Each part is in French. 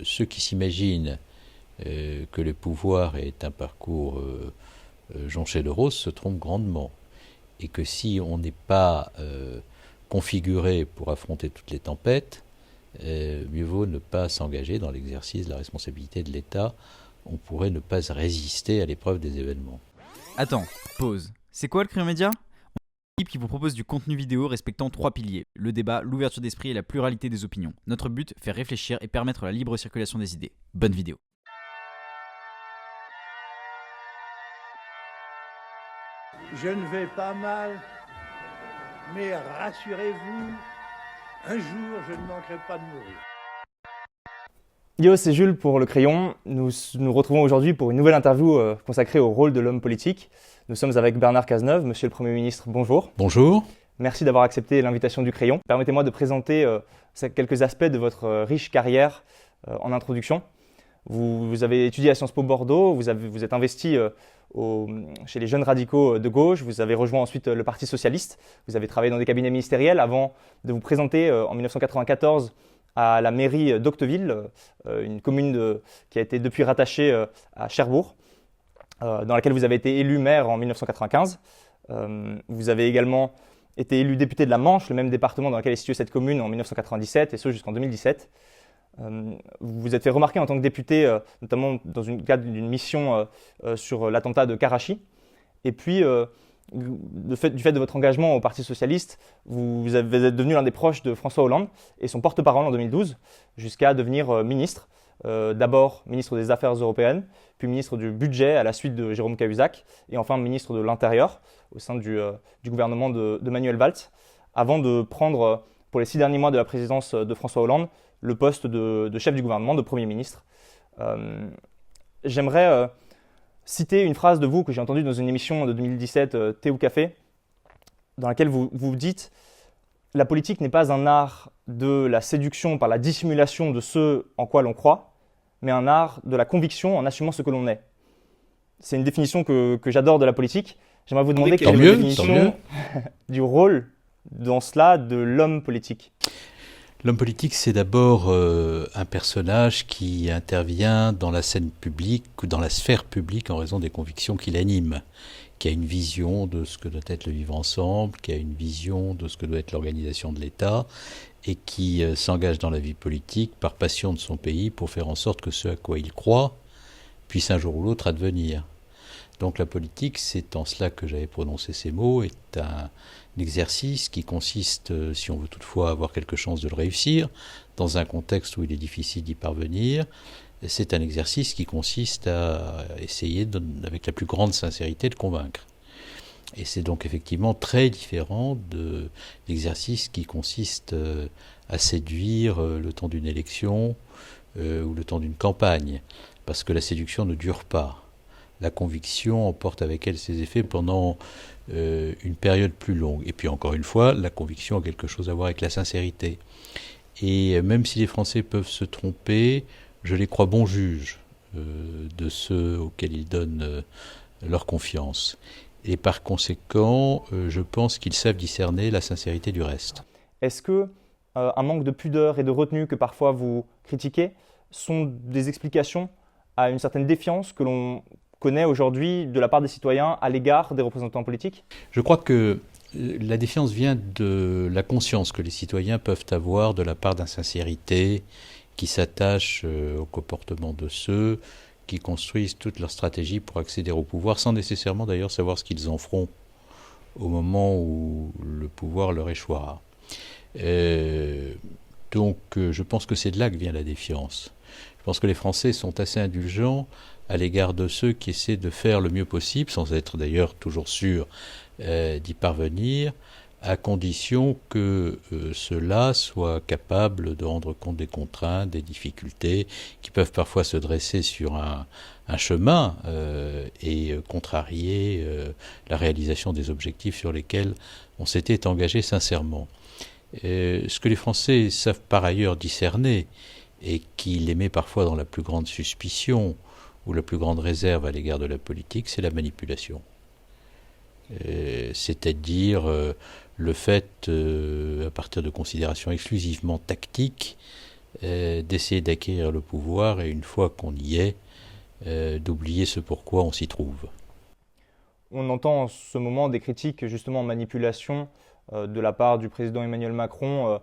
Ceux qui s'imaginent que le pouvoir est un parcours jonché de roses se trompent grandement. Et que si on n'est pas configuré pour affronter toutes les tempêtes, mieux vaut ne pas s'engager dans l'exercice de la responsabilité de l'État. On pourrait ne pas résister à l'épreuve des événements. Attends, pause. C'est quoi le Crayon Média ? Une équipe qui vous propose du contenu vidéo respectant 3 piliers: le débat, l'ouverture d'esprit et la pluralité des opinions. Notre but, faire réfléchir et permettre la libre circulation des idées. Bonne vidéo. Je ne vais pas mal, mais rassurez-vous, un jour je ne manquerai pas de mourir. Yo, c'est Jules pour Le Crayon. Nous nous retrouvons aujourd'hui pour une nouvelle interview consacrée au rôle de l'homme politique. Nous sommes avec Bernard Cazeneuve. Monsieur le Premier ministre, bonjour. Bonjour. Merci d'avoir accepté l'invitation du Crayon. Permettez-moi de présenter quelques aspects de votre riche carrière en introduction. Vous avez étudié à Sciences Po Bordeaux, vous êtes investi chez les jeunes radicaux de gauche, vous avez rejoint ensuite le Parti socialiste, vous avez travaillé dans des cabinets ministériels avant de vous présenter en 1994 à la mairie d'Octeville, une commune qui a été depuis rattachée à Cherbourg, dans laquelle vous avez été élu maire en 1995. Vous avez également été élu député de la Manche, le même département dans lequel est située cette commune, en 1997, et ce jusqu'en 2017. Vous vous êtes fait remarquer en tant que député, notamment dans le cadre d'une mission sur l'attentat de Karachi. Et puis, du fait de votre engagement au Parti socialiste, vous êtes devenu l'un des proches de François Hollande et son porte-parole en 2012, jusqu'à devenir ministre. D'abord ministre des Affaires européennes, puis ministre du Budget à la suite de Jérôme Cahuzac, et enfin ministre de l'Intérieur au sein du gouvernement de Manuel Valls, avant de prendre, pour les 6 derniers mois de la présidence de François Hollande, le poste de chef du gouvernement, de Premier ministre. J'aimerais citer une phrase de vous que j'ai entendue dans une émission de 2017, Thé ou Café, dans laquelle vous dites « La politique n'est pas un art de la séduction par la dissimulation de ce en quoi l'on croit, mais un art de la conviction en assumant ce que l'on est. » C'est une définition que j'adore de la politique. J'aimerais vous demander quelle est la définition du rôle dans cela de l'homme politique. L'homme politique, c'est d'abord un personnage qui intervient dans la scène publique ou dans la sphère publique en raison des convictions qui l'animent, qui a une vision de ce que doit être le vivre ensemble, qui a une vision de ce que doit être l'organisation de l'État et qui s'engage dans la vie politique par passion de son pays pour faire en sorte que ce à quoi il croit puisse un jour ou l'autre advenir. Donc la politique, c'est en cela que j'avais prononcé ces mots, est un exercice qui consiste, si on veut toutefois avoir quelque chance de le réussir, dans un contexte où il est difficile d'y parvenir, c'est un exercice qui consiste à essayer, avec la plus grande sincérité, de convaincre. Et c'est donc effectivement très différent de l'exercice qui consiste à séduire le temps d'une élection ou le temps d'une campagne, parce que la séduction ne dure pas. La conviction emporte avec elle ses effets pendant une période plus longue. Et puis encore une fois, la conviction a quelque chose à voir avec la sincérité. Et même si les Français peuvent se tromper, je les crois bons juges de ceux auxquels ils donnent leur confiance. Et par conséquent, je pense qu'ils savent discerner la sincérité du reste. Est-ce que un manque de pudeur et de retenue que parfois vous critiquez sont des explications à une certaine défiance que l'on connaît aujourd'hui de la part des citoyens à l'égard des représentants politiques ? Je crois que la défiance vient de la conscience que les citoyens peuvent avoir de la part d'insincérité qui s'attache au comportement de ceux qui construisent toute leur stratégie pour accéder au pouvoir, sans nécessairement d'ailleurs savoir ce qu'ils en feront au moment où le pouvoir leur échouera. Donc je pense que c'est de là que vient la défiance. Je pense que les Français sont assez indulgents à l'égard de ceux qui essaient de faire le mieux possible, sans être d'ailleurs toujours sûrs d'y parvenir, à condition que ceux-là soient capables de rendre compte des contraintes, des difficultés, qui peuvent parfois se dresser sur un chemin et contrarier la réalisation des objectifs sur lesquels on s'était engagé sincèrement. Ce que les Français savent par ailleurs discerner, et qui les met parfois dans la plus grande suspicion ou la plus grande réserve à l'égard de la politique, c'est la manipulation. C'est-à-dire le fait, à partir de considérations exclusivement tactiques, d'essayer d'acquérir le pouvoir et une fois qu'on y est, d'oublier ce pourquoi on s'y trouve. On entend en ce moment des critiques justement en manipulation de la part du président Emmanuel Macron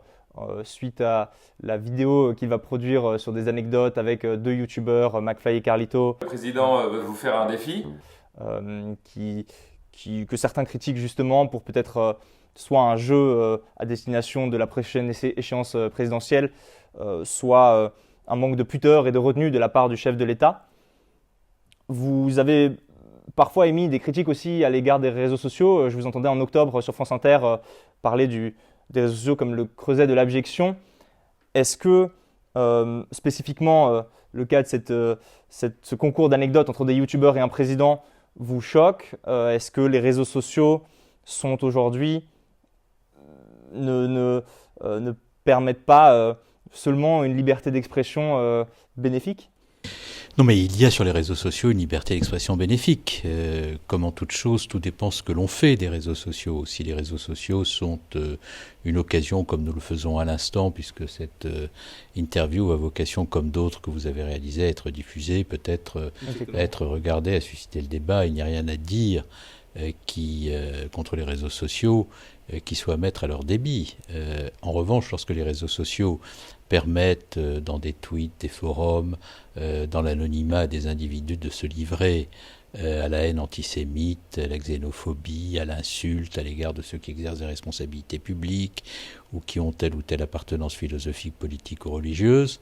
suite à la vidéo qu'il va produire sur des anecdotes avec deux youtubeurs, McFly et Carlito. Le président veut vous faire un défi que certains critiquent justement pour peut-être soit un jeu à destination de la prochaine échéance présidentielle, soit un manque de pudeur et de retenue de la part du chef de l'État. Vous avez parfois émis des critiques aussi à l'égard des réseaux sociaux. Je vous entendais en octobre sur France Inter parler des réseaux sociaux comme le creuset de l'abjection. Est-ce que spécifiquement le cas de ce concours d'anecdotes entre des youtubeurs et un président vous choque? Est-ce que les réseaux sociaux sont aujourd'hui ne permettent pas seulement une liberté d'expression bénéfique? Non, mais il y a sur les réseaux sociaux une liberté d'expression bénéfique. Comme en toute chose, tout dépend de ce que l'on fait des réseaux sociaux. Si les réseaux sociaux sont une occasion, comme nous le faisons à l'instant, puisque cette interview a vocation, comme d'autres que vous avez réalisées, à être diffusée, peut-être à être regardée, à susciter le débat, il n'y a rien à dire contre les réseaux sociaux qui soit à mettre à leur débit. En revanche, lorsque les réseaux sociaux permettent dans des tweets, des forums, dans l'anonymat des individus de se livrer à la haine antisémite, à la xénophobie, à l'insulte à l'égard de ceux qui exercent des responsabilités publiques ou qui ont telle ou telle appartenance philosophique, politique ou religieuse,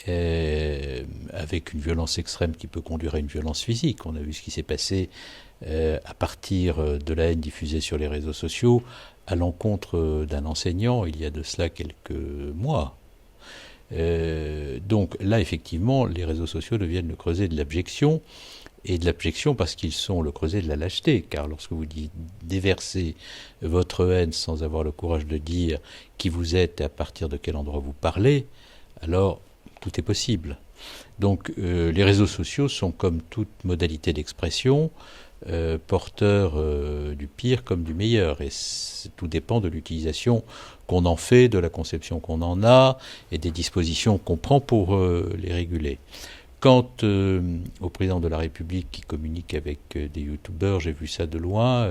avec une violence extrême qui peut conduire à une violence physique. On a vu ce qui s'est passé à partir de la haine diffusée sur les réseaux sociaux à l'encontre d'un enseignant il y a de cela quelques mois. Donc là, effectivement, les réseaux sociaux deviennent le creuset de l'abjection, et de l'abjection parce qu'ils sont le creuset de la lâcheté, car lorsque vous déversez votre haine sans avoir le courage de dire qui vous êtes et à partir de quel endroit vous parlez, alors tout est possible. Donc les réseaux sociaux sont, comme toute modalité d'expression, porteurs du pire comme du meilleur, et tout dépend de l'utilisation qu'on en fait, de la conception qu'on en a et des dispositions qu'on prend pour les réguler. Quant au président de la République qui communique avec des youtubeurs, j'ai vu ça de loin.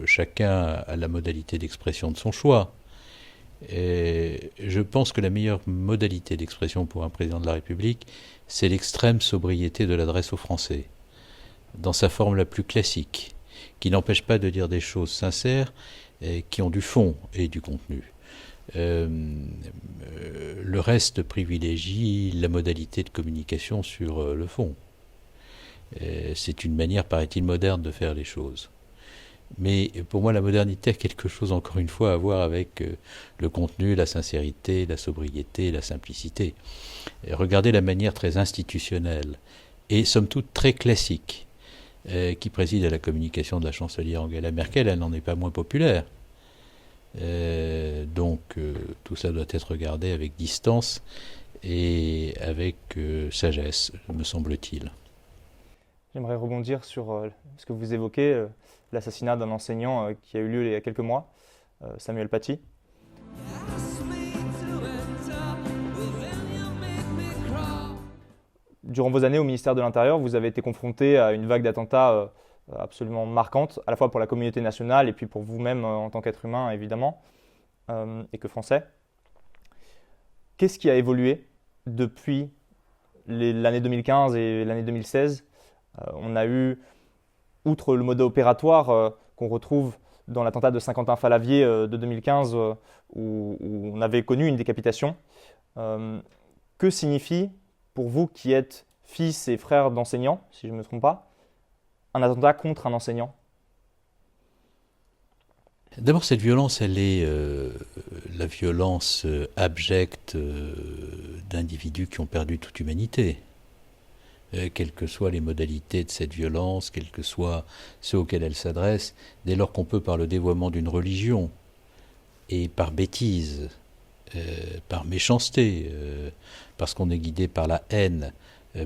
Chacun a la modalité d'expression de son choix. Et je pense que la meilleure modalité d'expression pour un président de la République, c'est l'extrême sobriété de l'adresse aux Français, dans sa forme la plus classique, qui n'empêche pas de dire des choses sincères et qui ont du fond et du contenu. Le reste privilégie la modalité de communication sur le fond. C'est une manière, paraît-il, moderne de faire les choses. Mais pour moi, la modernité a quelque chose, encore une fois, à voir avec le contenu, la sincérité, la sobriété, la simplicité. Et regardez la manière très institutionnelle et, somme toute, très classique qui préside à la communication de la chancelière Angela Merkel. Elle n'en est pas moins populaire. Donc tout ça doit être regardé avec distance et avec sagesse, me semble-t-il. J'aimerais rebondir sur ce que vous évoquez, l'assassinat d'un enseignant qui a eu lieu il y a quelques mois, Samuel Paty. Durant vos années au ministère de l'Intérieur, vous avez été confronté à une vague d'attentats absolument marquante, à la fois pour la communauté nationale et puis pour vous-même en tant qu'être humain, évidemment, et que français. Qu'est-ce qui a évolué depuis l'année 2015 et l'année 2016 ? On a eu, outre le mode opératoire qu'on retrouve dans l'attentat de Saint-Quentin-Fallavier de 2015, où on avait connu une décapitation, que signifie, pour vous qui êtes fils et frère d'enseignants, si je ne me trompe pas, un attentat contre un enseignant? D'abord, cette violence, elle est la violence abjecte d'individus qui ont perdu toute humanité. Quelles que soient les modalités de cette violence, quels que soient ceux auxquels elle s'adresse, dès lors qu'on peut, par le dévoiement d'une religion et par bêtise, par méchanceté, parce qu'on est guidé par la haine,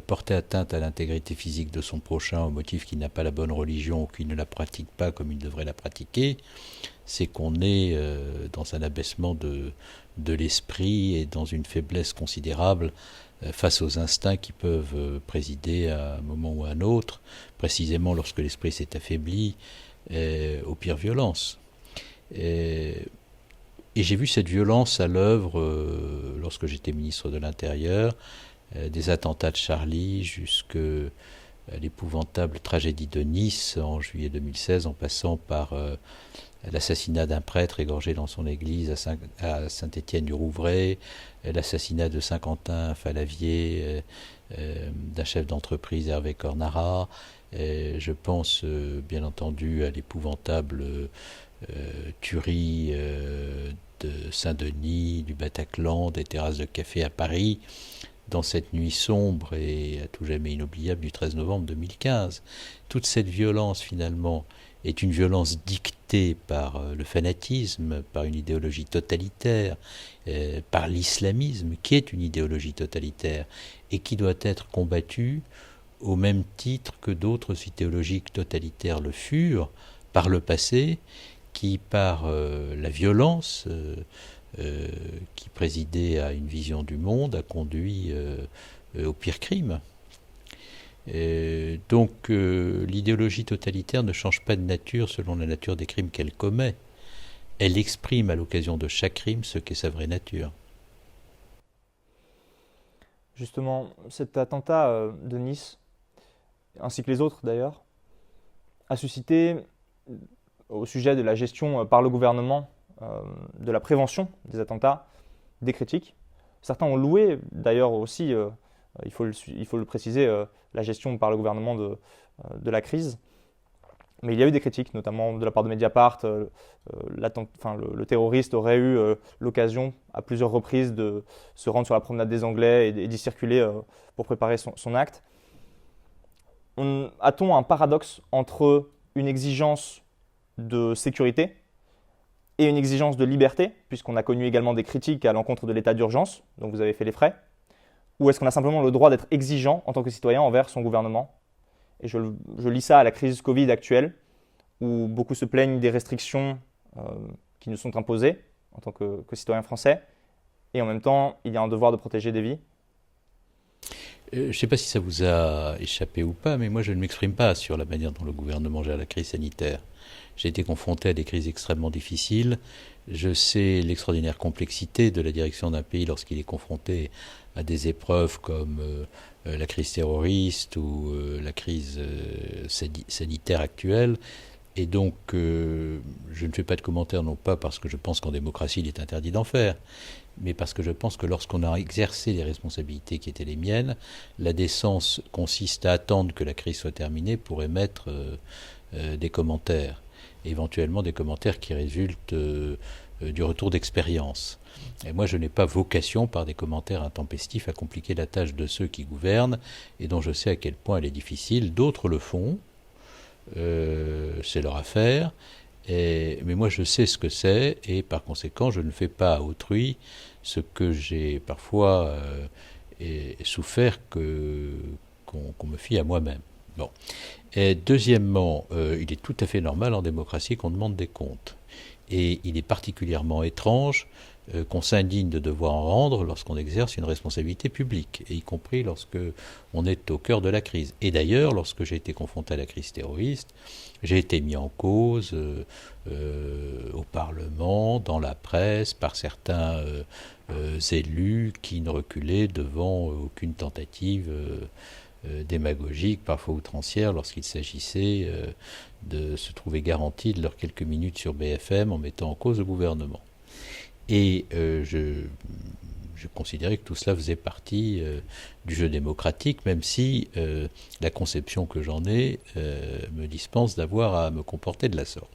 porter atteinte à l'intégrité physique de son prochain au motif qu'il n'a pas la bonne religion ou qu'il ne la pratique pas comme il devrait la pratiquer, c'est qu'on est dans un abaissement de de l'esprit et dans une faiblesse considérable face aux instincts qui peuvent présider à un moment ou à un autre, précisément lorsque l'esprit s'est affaibli, aux pires violences. Et j'ai vu cette violence à l'œuvre lorsque j'étais ministre de l'Intérieur, des attentats de Charlie jusqu'à l'épouvantable tragédie de Nice en juillet 2016, en passant par l'assassinat d'un prêtre égorgé dans son église à Saint-Étienne-du-Rouvray, l'assassinat de Saint-Quentin-Falavier, d'un chef d'entreprise, Hervé Cornara. Je pense bien entendu à l'épouvantable tuerie de Saint-Denis, du Bataclan, des terrasses de café à Paris, dans cette nuit sombre et à tout jamais inoubliable du 13 novembre 2015. Toute cette violence, finalement, est une violence dictée par le fanatisme, par une idéologie totalitaire, par l'islamisme, qui est une idéologie totalitaire, et qui doit être combattue au même titre que d'autres idéologies totalitaires le furent par le passé, qui, par la violence qui présidait à une vision du monde, a conduit au pire crime. Donc l'idéologie totalitaire ne change pas de nature selon la nature des crimes qu'elle commet. Elle exprime à l'occasion de chaque crime ce qu'est sa vraie nature. Justement, cet attentat de Nice, ainsi que les autres d'ailleurs, a suscité, au sujet de la gestion par le gouvernement de la prévention des attentats, des critiques. Certains ont loué d'ailleurs aussi, il faut le préciser, la gestion par le gouvernement de la crise. Mais il y a eu des critiques, notamment de la part de Mediapart. Le terroriste aurait eu l'occasion à plusieurs reprises de se rendre sur la promenade des Anglais et d'y circuler pour préparer son acte. A-t-on un paradoxe entre une exigence de sécurité et une exigence de liberté, puisqu'on a connu également des critiques à l'encontre de l'état d'urgence, dont vous avez fait les frais, ou est-ce qu'on a simplement le droit d'être exigeant en tant que citoyen envers son gouvernement? Et je lis ça à la crise Covid actuelle, où beaucoup se plaignent des restrictions qui nous sont imposées en tant que citoyens français, et en même temps, il y a un devoir de protéger des vies. Je ne sais pas si ça vous a échappé ou pas, mais moi je ne m'exprime pas sur la manière dont le gouvernement gère la crise sanitaire. J'ai été confronté à des crises extrêmement difficiles. Je sais l'extraordinaire complexité de la direction d'un pays lorsqu'il est confronté à des épreuves comme la crise terroriste ou la crise sanitaire actuelle. Et donc, je ne fais pas de commentaires, non pas parce que je pense qu'en démocratie il est interdit d'en faire, mais parce que je pense que lorsqu'on a exercé les responsabilités qui étaient les miennes, la décence consiste à attendre que la crise soit terminée pour émettre des commentaires, éventuellement des commentaires qui résultent du retour d'expérience. Et moi, je n'ai pas vocation, par des commentaires intempestifs, à compliquer la tâche de ceux qui gouvernent, et dont je sais à quel point elle est difficile. D'autres le font, c'est leur affaire, mais moi je sais ce que c'est, et par conséquent je ne fais pas à autrui ce que j'ai parfois souffert qu'on me fie à moi-même. Bon. Et deuxièmement, il est tout à fait normal en démocratie qu'on demande des comptes. Et il est particulièrement étrange qu'on s'indigne de devoir en rendre lorsqu'on exerce une responsabilité publique, et y compris lorsque on est au cœur de la crise. Et d'ailleurs, lorsque j'ai été confronté à la crise terroriste, j'ai été mis en cause au Parlement, dans la presse, par certains élus qui ne reculaient devant aucune tentative démagogique, parfois outrancière, lorsqu'il s'agissait de se trouver garantie de leurs quelques minutes sur BFM en mettant en cause le gouvernement. Et je considérais que tout cela faisait partie du jeu démocratique, même si la conception que j'en ai me dispense d'avoir à me comporter de la sorte.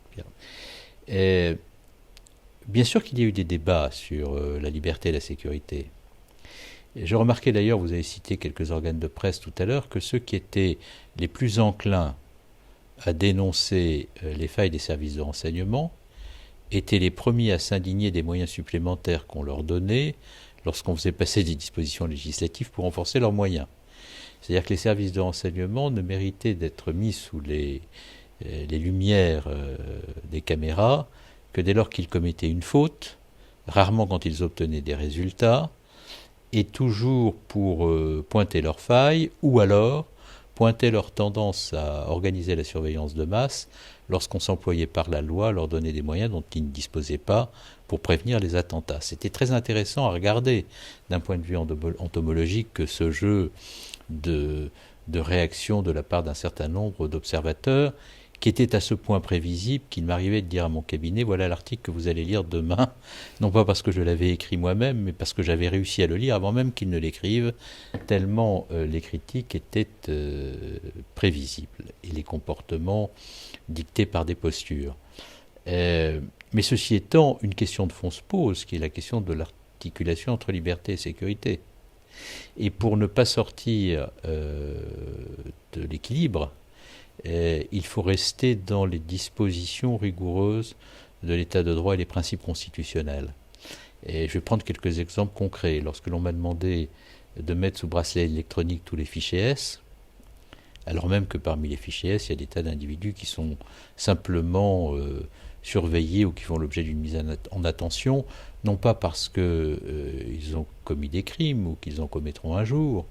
Bien sûr qu'il y a eu des débats sur la liberté et la sécurité. Et je remarquais d'ailleurs, vous avez cité quelques organes de presse tout à l'heure, que ceux qui étaient les plus enclins à dénoncer les failles des services de renseignement étaient les premiers à s'indigner des moyens supplémentaires qu'on leur donnait lorsqu'on faisait passer des dispositions législatives pour renforcer leurs moyens. C'est-à-dire que les services de renseignement ne méritaient d'être mis sous les lumières des caméras que dès lors qu'ils commettaient une faute, rarement quand ils obtenaient des résultats, et toujours pour pointer leurs failles, ou alors pointer leur tendance à organiser la surveillance de masse lorsqu'on s'employait par la loi à leur donner des moyens dont ils ne disposaient pas pour prévenir les attentats. C'était très intéressant à regarder d'un point de vue entomologique que ce jeu de réaction de la part d'un certain nombre d'observateurs qui était à ce point prévisible qu'il m'arrivait de dire à mon cabinet, voilà l'article que vous allez lire demain, non pas parce que je l'avais écrit moi-même, mais parce que j'avais réussi à le lire avant même qu'ils ne l'écrivent, tellement les critiques étaient prévisibles et les comportements dictés par des postures. Mais ceci étant, une question de fond se pose, qui est la question de l'articulation entre liberté et sécurité. Et pour ne pas sortir de l'équilibre, il faut rester dans les dispositions rigoureuses de l'état de droit et les principes constitutionnels. Et je vais prendre quelques exemples concrets. Lorsque l'on m'a demandé de mettre sous bracelet électronique tous les fichiers S, alors même que parmi les fichiers S, il y a des tas d'individus qui sont simplement surveillés ou qui font l'objet d'une mise en attention, non pas parce qu'ils ont commis des crimes ou qu'ils en commettront un jour,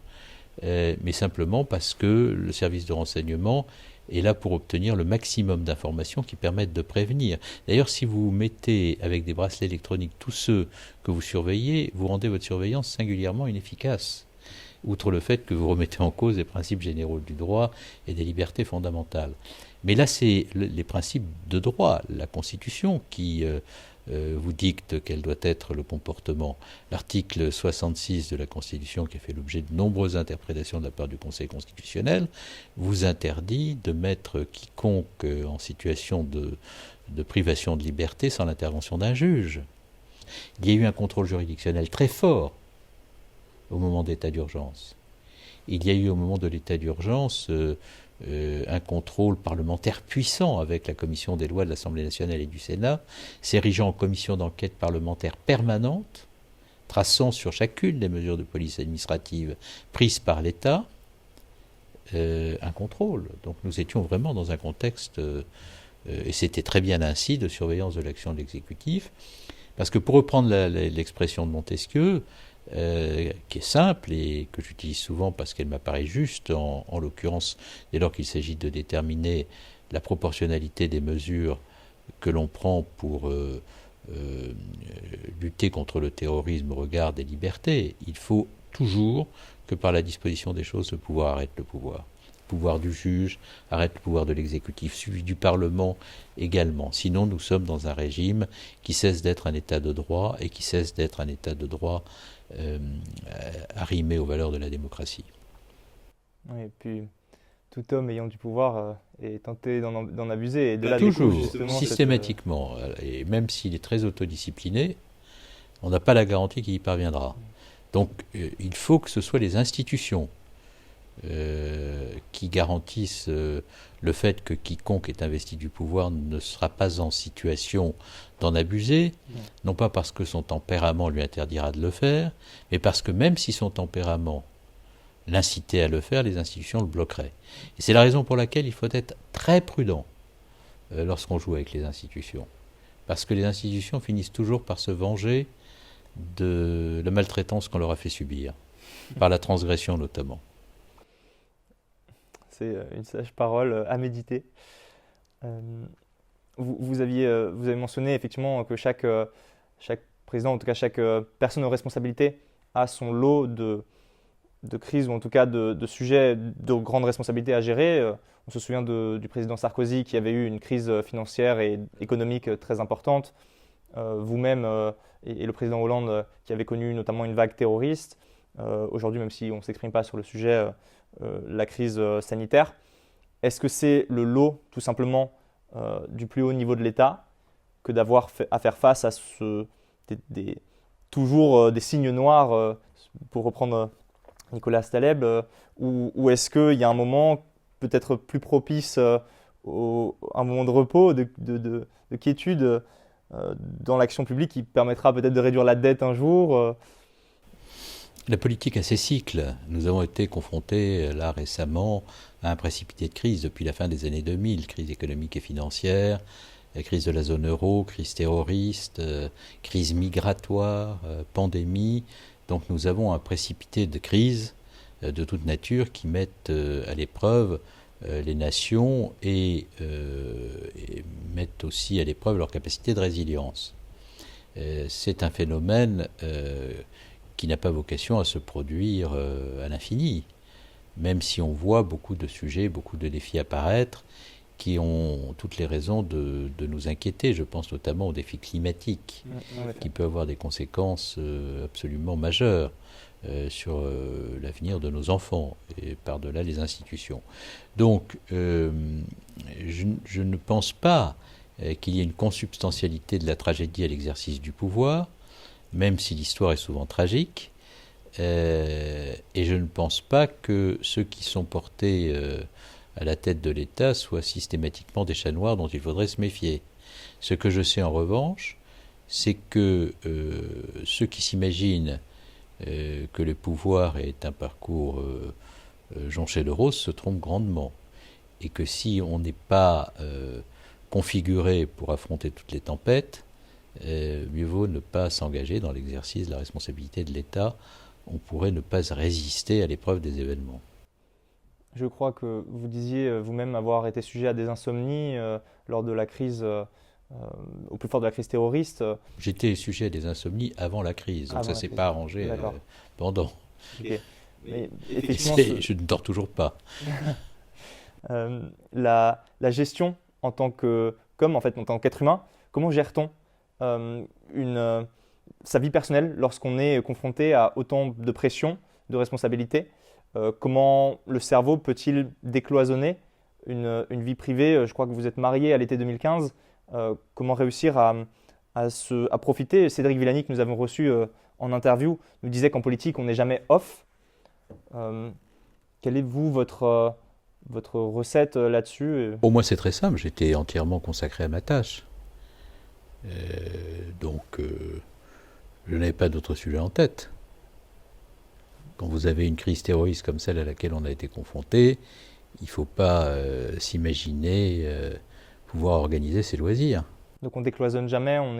mais simplement parce que le service de renseignement est là pour obtenir le maximum d'informations qui permettent de prévenir. D'ailleurs, si vous mettez avec des bracelets électroniques tous ceux que vous surveillez, vous rendez votre surveillance singulièrement inefficace, outre le fait que vous remettez en cause les principes généraux du droit et des libertés fondamentales. Mais là, c'est les principes de droit, la Constitution qui vous dicte quel doit être le comportement. L'article 66 de la Constitution, qui a fait l'objet de nombreuses interprétations de la part du Conseil constitutionnel, vous interdit de mettre quiconque en situation de privation de liberté sans l'intervention d'un juge. Il y a eu un contrôle juridictionnel très fort au moment de l'état d'urgence. Il y a eu au moment de l'état d'urgence un contrôle parlementaire puissant avec la commission des lois de l'Assemblée nationale et du Sénat, s'érigeant en commission d'enquête parlementaire permanente, traçant sur chacune des mesures de police administrative prises par l'État un contrôle. Donc nous étions vraiment dans un contexte, et c'était très bien ainsi, de surveillance de l'action de l'exécutif, parce que pour reprendre l'expression de Montesquieu, qui est simple et que j'utilise souvent parce qu'elle m'apparaît juste, en l'occurrence dès lors qu'il s'agit de déterminer la proportionnalité des mesures que l'on prend pour lutter contre le terrorisme au regard des libertés. Il faut toujours que par la disposition des choses, le pouvoir arrête le pouvoir. Le pouvoir du juge arrête le pouvoir de l'exécutif, celui du Parlement également. Sinon, nous sommes dans un régime qui cesse d'être un état de droit et qui cesse d'être un état de droit arrimé aux valeurs de la démocratie. Oui, et puis tout homme ayant du pouvoir est tenté d'en abuser. Et de là toujours, justement, systématiquement. Et même s'il est très autodiscipliné, on n'a pas la garantie qu'il y parviendra. Donc il faut que ce soit les institutions qui garantissent le fait que quiconque est investi du pouvoir ne sera pas en situation d'en abuser, non pas parce que son tempérament lui interdira de le faire, mais parce que même si son tempérament l'incitait à le faire, les institutions le bloqueraient. Et c'est la raison pour laquelle il faut être très prudent lorsqu'on joue avec les institutions. Parce que les institutions finissent toujours par se venger de la maltraitance qu'on leur a fait subir, par la transgression notamment. C'est une sage parole à méditer. Vous avez mentionné effectivement que chaque président, en tout cas chaque personne aux responsabilités, a son lot de crises ou en tout cas de sujets de grandes responsabilités à gérer. On se souvient du président Sarkozy qui avait eu une crise financière et économique très importante. Vous-même et le président Hollande qui avait connu notamment une vague terroriste. Aujourd'hui, même si on ne s'exprime pas sur le sujet, la crise sanitaire. Est-ce que c'est le lot tout simplement du plus haut niveau de l'État que d'avoir à faire face à toujours des signes noirs, pour reprendre Nicolas Staleb, ou est-ce qu'il y a un moment peut-être plus propice, un moment de repos, de quiétude dans l'action publique qui permettra peut-être de réduire la dette un jour La politique a ses cycles. Nous avons été confrontés là récemment à un précipité de crise depuis la fin des années 2000, crise économique et financière, la crise de la zone euro, crise terroriste, crise migratoire, pandémie. Donc nous avons un précipité de crises de toute nature qui mettent à l'épreuve les nations et mettent aussi à l'épreuve leur capacité de résilience. C'est un phénomène qui n'a pas vocation à se produire à l'infini, même si on voit beaucoup de sujets, beaucoup de défis apparaître qui ont toutes les raisons de nous inquiéter. Je pense notamment au défi climatique, qui peut avoir des conséquences absolument majeures sur l'avenir de nos enfants et par-delà les institutions. Donc, je ne pense pas qu'il y ait une consubstantialité de la tragédie à l'exercice du pouvoir, même si l'histoire est souvent tragique, et je ne pense pas que ceux qui sont portés à la tête de l'État soient systématiquement des chats noirs dont il faudrait se méfier. Ce que je sais en revanche, c'est que ceux qui s'imaginent que le pouvoir est un parcours jonché de roses se trompent grandement, et que si on n'est pas configuré pour affronter toutes les tempêtes, mieux vaut ne pas s'engager dans l'exercice de la responsabilité de l'État. On pourrait ne pas résister à l'épreuve des événements. Je crois que vous disiez vous-même avoir été sujet à des insomnies lors de la crise, au plus fort de la crise terroriste. J'étais sujet à des insomnies avant la crise, donc ça ne s'est pas arrangé pendant. Okay. Mais effectivement, je ne dors toujours pas. La gestion en tant qu'homme, en fait, en tant qu'être humain, comment gère-t-on sa vie personnelle lorsqu'on est confronté à autant de pression, de responsabilités? Comment le cerveau peut-il décloisonner une vie privée? Je crois que vous êtes marié à l'été 2015. Comment réussir à profiter? Cédric Villani, que nous avons reçu en interview, nous disait qu'en politique, on n'est jamais off. Quelle est votre recette là-dessus? Pour moi, c'est très simple. J'étais entièrement consacré à ma tâche. Donc, je n'avais pas d'autre sujet en tête. Quand vous avez une crise terroriste comme celle à laquelle on a été confronté, il ne faut pas s'imaginer pouvoir organiser ses loisirs. Donc on décloisonne jamais, on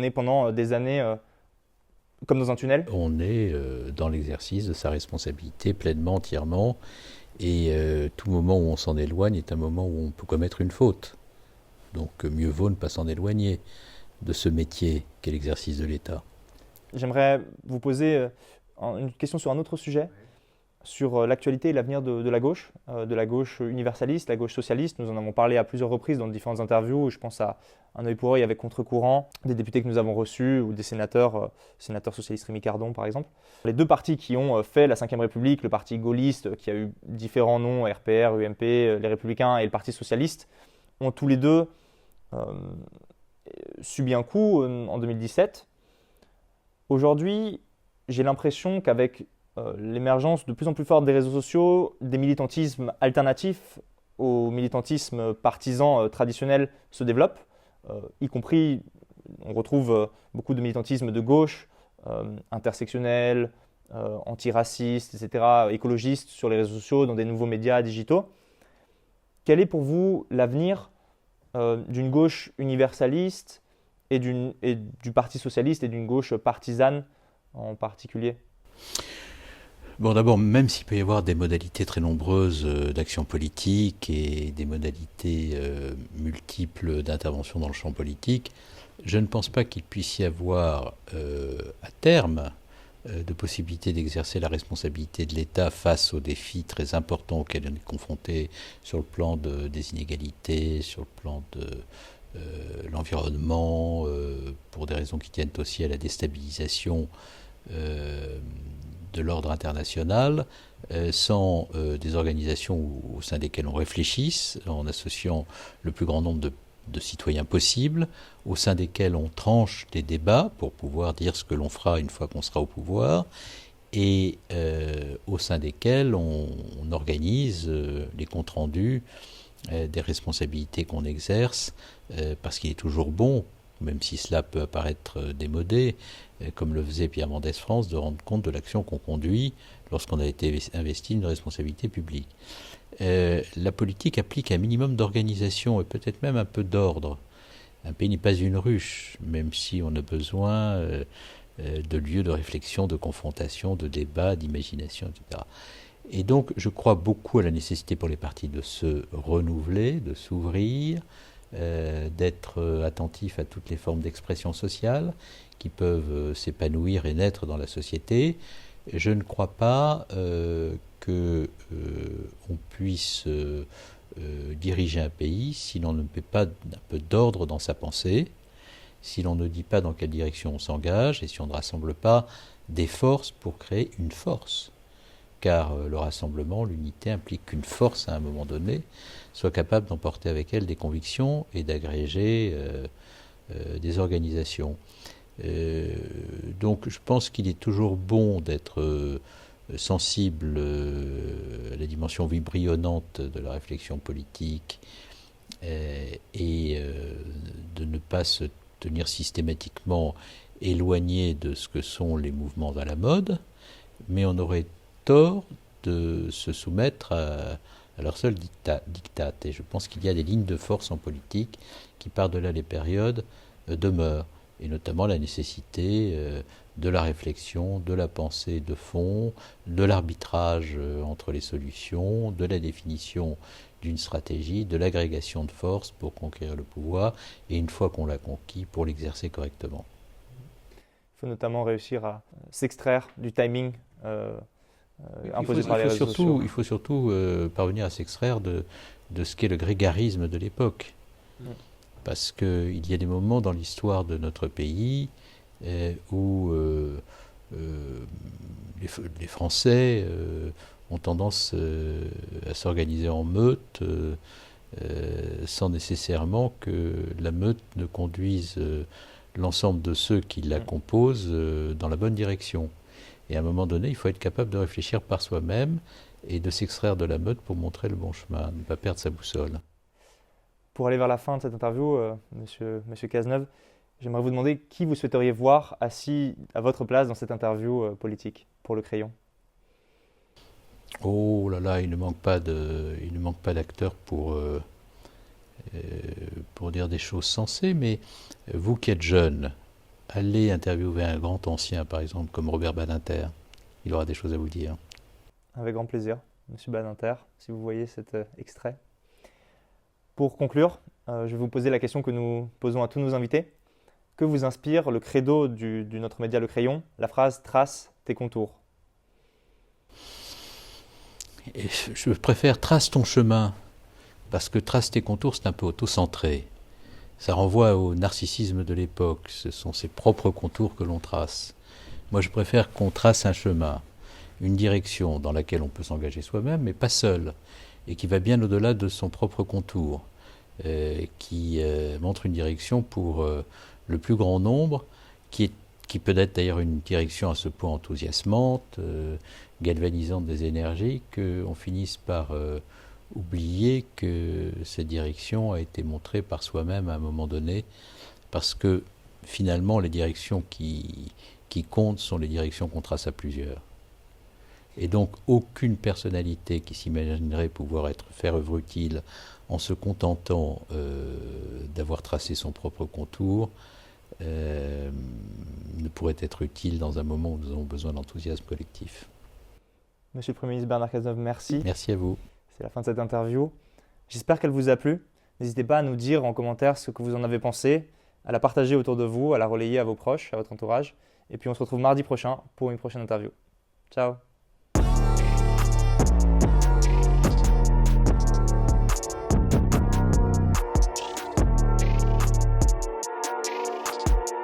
est pendant des années comme dans un tunnel? On est dans l'exercice de sa responsabilité pleinement, entièrement, et tout moment où on s'en éloigne est un moment où on peut commettre une faute. Donc mieux vaut ne pas s'en éloigner de ce métier qu'est l'exercice de l'État. J'aimerais vous poser une question sur un autre sujet, sur l'actualité et l'avenir de la gauche universaliste, la gauche socialiste. Nous en avons parlé à plusieurs reprises dans différentes interviews. Je pense à Un œil pour œil avec Contre-courant, des députés que nous avons reçus ou des sénateurs socialistes Rémi Cardon par exemple. Les deux partis qui ont fait la Ve République, le parti gaulliste qui a eu différents noms, RPR, UMP, les Républicains et le Parti socialiste, ont tous les deux subi un coup en 2017. Aujourd'hui, j'ai l'impression qu'avec l'émergence de plus en plus forte des réseaux sociaux, des militantismes alternatifs au militantisme partisan traditionnel se développent, y compris, on retrouve beaucoup de militantisme de gauche, intersectionnel, antiraciste, etc., écologiste sur les réseaux sociaux, dans des nouveaux médias digitaux. Quel est pour vous l'avenir d'une gauche universaliste et du Parti socialiste et d'une gauche partisane en particulier? Bon, d'abord, même s'il peut y avoir des modalités très nombreuses d'action politique et des modalités multiples d'intervention dans le champ politique, je ne pense pas qu'il puisse y avoir à terme de possibilité d'exercer la responsabilité de l'État face aux défis très importants auxquels on est confronté sur le plan des inégalités, sur le plan de l'environnement, pour des raisons qui tiennent aussi à la déstabilisation de l'ordre international, sans des organisations au sein desquelles on réfléchisse, en associant le plus grand nombre de citoyens possible, au sein desquels on tranche des débats pour pouvoir dire ce que l'on fera une fois qu'on sera au pouvoir, et au sein desquels on organise les comptes rendus des responsabilités qu'on exerce, parce qu'il est toujours bon, même si cela peut apparaître démodé, comme le faisait Pierre Mendès France, de rendre compte de l'action qu'on conduit lorsqu'on a été investi d'une responsabilité publique. la politique applique un minimum d'organisation et peut-être même un peu d'ordre. Un pays n'est pas une ruche, même si on a besoin de lieux de réflexion, de confrontation, de débat, d'imagination, etc. Et donc, je crois beaucoup à la nécessité pour les partis de se renouveler, de s'ouvrir, d'être attentifs à toutes les formes d'expression sociale qui peuvent s'épanouir et naître dans la société. Je ne crois pas qu'on puisse diriger un pays si l'on ne met pas un peu d'ordre dans sa pensée, si l'on ne dit pas dans quelle direction on s'engage et si on ne rassemble pas des forces pour créer une force. Car le rassemblement, l'unité implique qu'une force, à un moment donné, soit capable d'emporter avec elle des convictions et d'agréger des organisations. Donc je pense qu'il est toujours bon d'être sensible à la dimension vibrionnante de la réflexion politique et de ne pas se tenir systématiquement éloigné de ce que sont les mouvements à la mode, mais on aurait tort de se soumettre à leur seul diktat. Et je pense qu'il y a des lignes de force en politique qui, par-delà les périodes, demeurent. Et notamment la nécessité de la réflexion, de la pensée de fond, de l'arbitrage entre les solutions, de la définition d'une stratégie, de l'agrégation de forces pour conquérir le pouvoir, et une fois qu'on l'a conquis, pour l'exercer correctement. Il faut notamment réussir à s'extraire du timing imposé par les réseaux sociaux. Il faut surtout parvenir à s'extraire de ce qu'est le grégarisme de l'époque. Parce qu'il y a des moments dans l'histoire de notre pays où les Français ont tendance à s'organiser en meute sans nécessairement que la meute ne conduise l'ensemble de ceux qui la composent dans la bonne direction. Et à un moment donné, il faut être capable de réfléchir par soi-même et de s'extraire de la meute pour montrer le bon chemin, ne pas perdre sa boussole. Pour aller vers la fin de cette interview, monsieur Cazeneuve, j'aimerais vous demander qui vous souhaiteriez voir assis à votre place dans cette interview politique pour Le Crayon. Oh là là, il ne manque pas d'acteurs pour dire des choses sensées, mais vous qui êtes jeune, allez interviewer un grand ancien, par exemple, comme Robert Badinter. Il aura des choses à vous dire. Avec grand plaisir, monsieur Badinter, si vous voyez cet extrait. Pour conclure, je vais vous poser la question que nous posons à tous nos invités. Que vous inspire le credo de notre média Le Crayon, la phrase « Trace tes contours » ? Et je préfère « Trace ton chemin », parce que « Trace tes contours », c'est un peu auto-centré. Ça renvoie au narcissisme de l'époque, ce sont ses propres contours que l'on trace. Moi, je préfère qu'on trace un chemin, une direction dans laquelle on peut s'engager soi-même, mais pas seul, et qui va bien au-delà de son propre contour, qui montre une direction pour le plus grand nombre, qui peut être d'ailleurs une direction à ce point enthousiasmante, galvanisante des énergies, qu'on finisse par oublier que cette direction a été montrée par soi-même à un moment donné, parce que finalement les directions qui comptent sont les directions qu'on trace à plusieurs. Et donc aucune personnalité qui s'imaginerait pouvoir faire œuvre utile en se contentant d'avoir tracé son propre contour ne pourrait être utile dans un moment où nous avons besoin d'enthousiasme collectif. Monsieur le Premier ministre Bernard Cazeneuve, merci. Merci à vous. C'est la fin de cette interview. J'espère qu'elle vous a plu. N'hésitez pas à nous dire en commentaire ce que vous en avez pensé, à la partager autour de vous, à la relayer à vos proches, à votre entourage. Et puis on se retrouve mardi prochain pour une prochaine interview. Ciao.